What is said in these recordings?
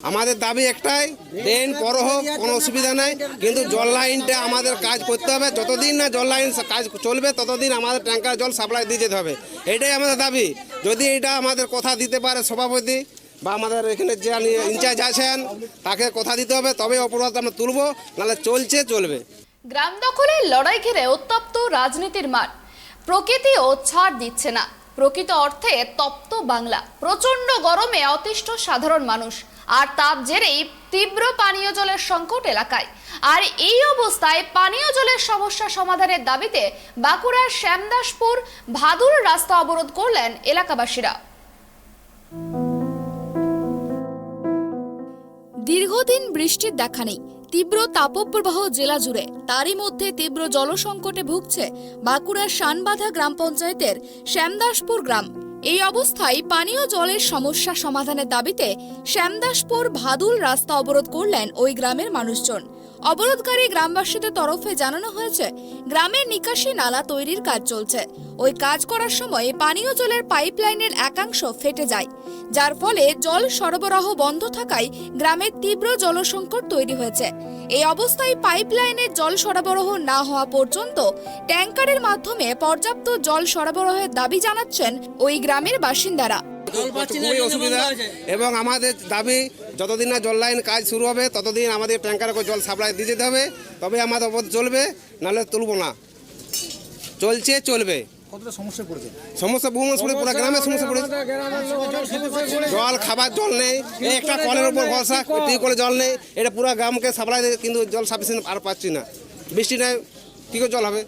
আমাদের দাবি একটাই, ড্রেন বড় হোক, কোনো অসুবিধা নাই, কিন্তু জল লাইনটা আমাদের কাজ করতে হবে। যতদিন না জল লাইন কাজ চলবে ততদিন আমাদের ট্যাঙ্কার জল সাপ্লাই দিয়ে যেতে হবে, এটাই আমাদের দাবি। যদি এটা আমাদের কথা দিতে পারে সভাপতি বা আমাদের এখানে যে ইনচার্জ আছেন তাকে কথা দিতে হবে, তবে অপরাধ আমরা তুলব, নাহলে চলবে। গ্রাম দখলের লড়াই ঘিরে উত্তপ্ত রাজনীতির মাঠ। প্রকৃতিও ছাড় দিচ্ছে না। প্রকৃত অর্থে তপ্ত বাংলা। প্রচন্ড গরমে অতিষ্ঠ সাধারণ মানুষ, আর তাপ জেরেই তীব্র পানীয় জলের সংকট এলাকায়। আর এই অবস্থায় পানীয় জলের সমস্যা সমাধানের দাবিতে বাঁকুড়ার শ্যামদাসপুর ভাদুর রাস্তা অবরোধ করলেন এলাকাবাসীরা। দীর্ঘদিন বৃষ্টির দেখা নেই, তীব্র তাপপ্রবাহ জেলা জুড়ে। তারই মধ্যে তীব্র জলসংকটে ভুগছে বাঁকুড়ার শানবাঁধা গ্রাম পঞ্চায়েতের শ্যামদাসপুর গ্রাম। এই অবস্থায় পানীয় জলের সমস্যা সমাধানের দাবিতে শ্যামদাসপুর ভাদুল রাস্তা অবরোধ করলেন ওই গ্রামের মানুষজন। অবরোধকারী গ্রামবাসীদের তরফে জানানো হয়েছে, গ্রামের নিকাশি নালা তৈরির কাজ চলছে। ওই কাজ করার সময় পানীয় জলের পাইপলাইনের একাংশ ফেটে যায়, যার ফলে জল সরবরাহ বন্ধ থাকায় গ্রামের তীব্র জলসংকট তৈরি হয়েছে। এই অবস্থায় পাইপলাইনের জল সরবরাহ না হওয়া পর্যন্ত ট্যাঙ্কারের মাধ্যমে পর্যাপ্ত জল সরবরাহের দাবি জানাচ্ছেন ওই গ্রামের বাসিন্দারা। খুবই অসুবিধা, এবং আমাদের দাবি যতদিন না জল লাইন কাজ শুরু হবে ততদিন আমাদের ট্যাঙ্কারে জল সাপ্লাই দিয়ে যেতে হবে, তবে আমাদের অবরোধ চলবে, নাহলে তুলব না। চলবে। কতটা সমস্যা পড়েছে? সমস্যা বহু মানুষ পুরো গ্রামের সমস্যা পড়েছে। জল খাবার জল নেই, একটা কলের উপর ভরসা, টিউবওয়েলে জল নেই, এটা পুরো গ্রামকে সাপ্লাই দেয়, কিন্তু জল সাফিসিয়েন্ট আর পাচ্ছি না। বৃষ্টি নেই, কী করে জল হবে?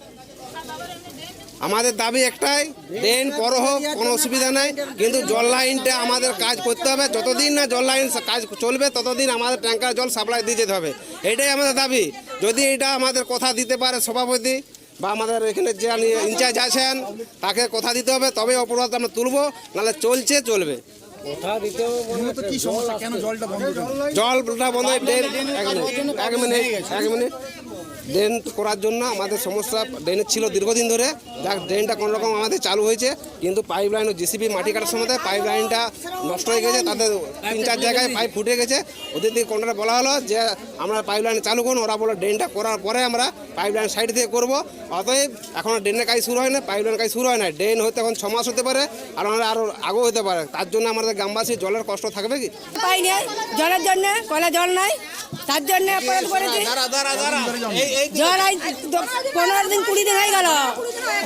আমাদের দাবি একটাই, ড্রেন বড় হোক, কোনো অসুবিধা নাই, কিন্তু জল লাইনটা আমাদের কাজ করতে হবে। যতদিন না জল লাইন কাজ চলবে ততদিন আমাদের ট্যাঙ্কার জল সাপ্লাই দিয়ে যেতে হবে, এটাই আমাদের দাবি। যদি এটা আমাদের কথা দিতে পারে সভাপতি বা আমাদের এখানে যে ইনচার্জ আছেন তাকে কথা দিতে হবে, তবে অপরাধ আমরা তুলব, নাহলে চলবে। জলটা বন্ধ, এক মিনিট। ড্রেন করার জন্য আমাদের সমস্যা ড্রেনের ছিল দীর্ঘদিন ধরে। যাক, ড্রেনটা কোনো রকম আমাদের চালু হয়েছে, কিন্তু পাইপ লাইন জিসিবি মাটি কাটার সময় পাইপ লাইনটা নষ্ট হয়ে গেছে। তাদের 3-4 জায়গায় পাইপ ফুটে গেছে। ওদের দিকে কন্ট্রাক্টর বলা হলো যে আমরা পাইপ লাইন চালু করুন, ওরা বলে ড্রেনটা করার পরে আমরা পাইপ লাইন সাইড থেকে করবো। অতএব এখন ড্রেনের কাজ শুরু হয় না, পাইপ লাইন কাজ শুরু হয় না। ড্রেন হতে এখন 6 মাস হতে পারে, আর আমরা আরও আগেও হতে পারে। তার জন্য আমাদের গ্রামবাসী জলের কষ্ট থাকবে কি? পাই নাই জলের জন্য, কলে জল নাই, তার জন্য অপরাধ করেছি। জল 15 দিন 20 দিন হয়ে গেল।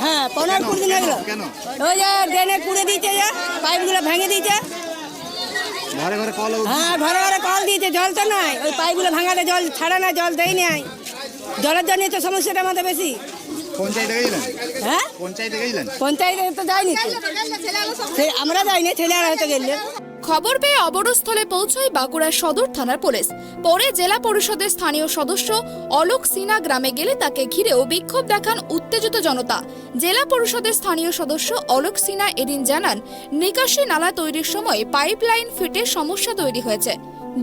হ্যাঁ, 15-20 দিন হয়ে গেল। ওই যে ড্রেনে পুড়ে দিয়েছে, যে পাইপগুলো ভেঙে দিয়েছে। হ্যাঁ, ঘরে ঘরে কল দিয়েছে, জল তো নাই। ওই পাইপগুলো ভাঙাতে জল ছাড়া না, জল দেয় নাই। জলের জন্য তো সমস্যাটা আমাদের বেশি। হ্যাঁ, পঞ্চায়েতে তো যায়নি, আমরা যাইনি, ছেলেরা হয়তো গেলে। খবর পেয়ে অবরোধস্থলে পৌঁছায় বাঁকুড়া সদর থানার পুলিশ। পরে জেলা পরিষদের স্থানীয় সদস্য অলোক সিনহা গ্রামে গেলে তাকে ঘিরেও বিক্ষোভ দেখান উত্তেজিত জনতা। জেলা পরিষদের স্থানীয় সদস্য অলোক সিনহা এদিন জানান, নিকাশি নালা তৈরির সময় পাইপলাইন ফেটে সমস্যা তৈরি হয়েছে।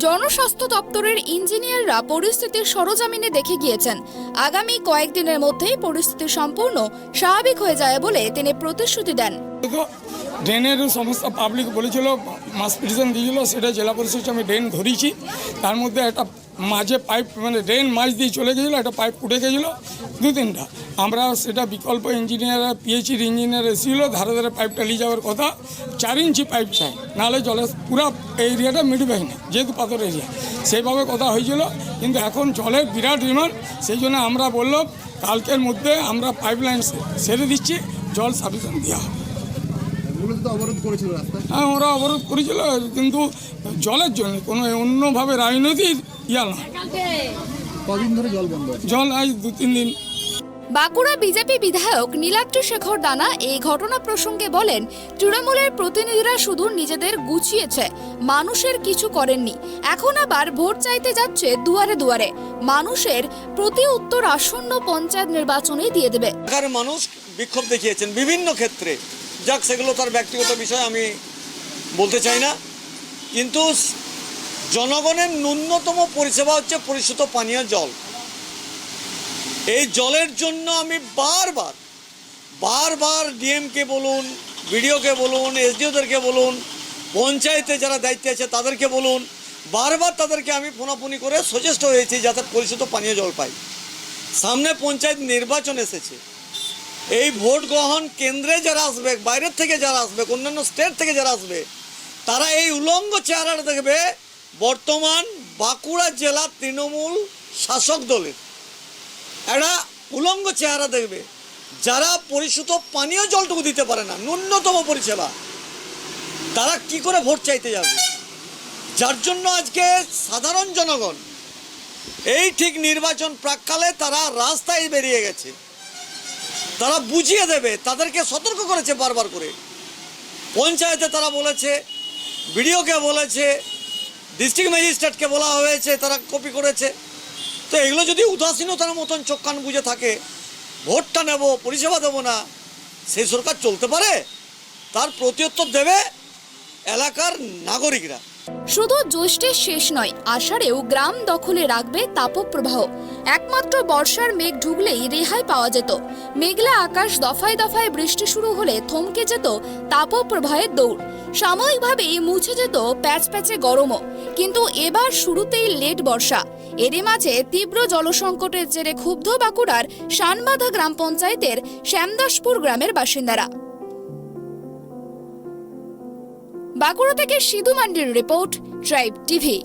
জনস্বাস্থ্য দপ্তরের ইঞ্জিনিয়াররা পরিস্থিতির সরজমিনে দেখে গিয়েছেন। আগামী কয়েকদিনের মধ্যেই পরিস্থিতি সম্পূর্ণ স্বাভাবিক হয়ে যায় বলে তিনি প্রতিশ্রুতি দেন। ড্রেনের সমস্যা পাবলিক বলেছিল, মাস পিটিশন দিয়েছিল, সেটা জেলা পরিষদে আমি ড্রেন ধরিয়েছি। তার মধ্যে একটা মাঝে পাইপ ড্রেন মাছ দিয়ে চলে গেছিলো, একটা পাইপ ফুটে গেছিলো 2-3টা। আমরা সেটা বিকল্প ইঞ্জিনিয়ার, পিএইচডি ইঞ্জিনিয়ার এসেছিলো, ধারে ধারে পাইপটা নিয়ে যাওয়ার কথা। 4 ইঞ্চি পাইপ চাই, নাহলে জলের পুরো এরিয়াটা মিটবে না, যেহেতু পাথর এরিয়া। সেইভাবে কথা হয়েছিল, কিন্তু এখন জলের বিরাট ডিমান্ড। সেই জন্য আমরা বললাম কালকের মধ্যে আমরা পাইপলাইন সেরে দিচ্ছি, জল সাফিসিয়েন্ট দেওয়া হবে। হ্যাঁ, ওরা অবরোধ করেছিল, কিন্তু জলের জন্য কোনো অন্যভাবে রাজনৈতিক নয়। কদিন ধরে জল বন্ধ? জল আজ 2-3 দিন। বাঁকুড়া বিজেপি বিধায়ক নীলাদ্রি শেখর দানা এই ঘটনা প্রসঙ্গে বলেন, তৃণমূলের প্রতিনিধিরা শুধু নিজেদের গুছিয়েছে, মানুষের কিছু করেননি। এখন আবার ভোট চাইতে যাচ্ছে দুয়ারে দুয়ারে। মানুষের প্রতি উত্তর আসন্ন পঞ্চায়েত নির্বাচনে দিয়ে দেবে। মানুষ বিক্ষোভ দেখিয়েছেন বিভিন্ন ক্ষেত্রে, যাক সেগুলো তার ব্যক্তিগত বিষয়, আমি বলতে চাই না। কিন্তু জনগণের ন্যূনতম পরিষেবা হচ্ছে পরিশুদ্ধ পানীয় জল। এই জলের জন্য আমি বারবার ডিএমকে বলুন, বিডিওকে বলুন, এসডিওদেরকে বলুন, পঞ্চায়েতে যারা দায়িত্বে আছে তাদেরকে বলুন, বারবার তাদেরকে আমি ফোনাফোনি করে সচেষ্ট হয়েছি যাতে পরিশুদ্ধ পানীয় জল পাই। সামনে পঞ্চায়েত নির্বাচন এসেছে, এই ভোট গ্রহণ কেন্দ্রে যারা আসবে, বাইরের থেকে যারা আসবে, অন্যান্য স্টেট থেকে যারা আসবে, তারা এই উলঙ্গ চেহারাটা দেখবে বর্তমান বাঁকুড়া জেলা তৃণমূল শাসক দলের একটা উলঙ্গ চেহারা দেখবে, যারা পরিশুদ্ধ পানীয় জলটুকু দিতে পারে না, ন্যূনতম পরিষেবা, তারা কি করে ভোট চাইতে যাবে? যার জন্য আজকে সাধারণ জনগণ এই ঠিক নির্বাচন প্রাককালে তারা রাস্তায় বেরিয়ে গেছে, তারা বুঝিয়ে দেবে, তাদেরকে সতর্ক করেছে বারবার করে। পঞ্চায়েতে তারা বলেছে, বিডিওকে বলেছে, ডিস্ট্রিক্ট ম্যাজিস্ট্রেটকে বলা হয়েছে, তারা কপি করেছে। তো এগুলো যদি উদাসীনতার মতন চোখ কান বুঝে থাকে, ভোটটা নেব, পরিষেবা দেবো না, সেই সরকার চলতে পারে? তার প্রত্যুত্তর দেবে এলাকার নাগরিকরা। শুধু জ্যৈষ্ঠের শেষ নয়, আষাঢ়েও গ্রাম দখলে রাখবে তাপপ্রবাহ। একমাত্র বর্ষার মেঘ ঢুকলেই রেহাই পাওয়া যেত। মেঘলা আকাশ, দফায় দফায় বৃষ্টি শুরু হলে থমকে যেত তাপপ্রবাহের দৌড়। সাময়িকভাবেই মুছে যেত প্যাচপ্যাচে গরমও। কিন্তু এবার শুরুতেই লেট বর্ষা। এরই মাঝে তীব্র জলসংকটের জেরে ক্ষুব্ধ বাঁকুড়ার শানবাঁধা গ্রাম পঞ্চায়েতের শ্যামদাসপুর গ্রামের বাসিন্দারা। বাঁকুড়া থেকে সিধু মান্ডির রিপোর্ট, ট্রাইব টিভি।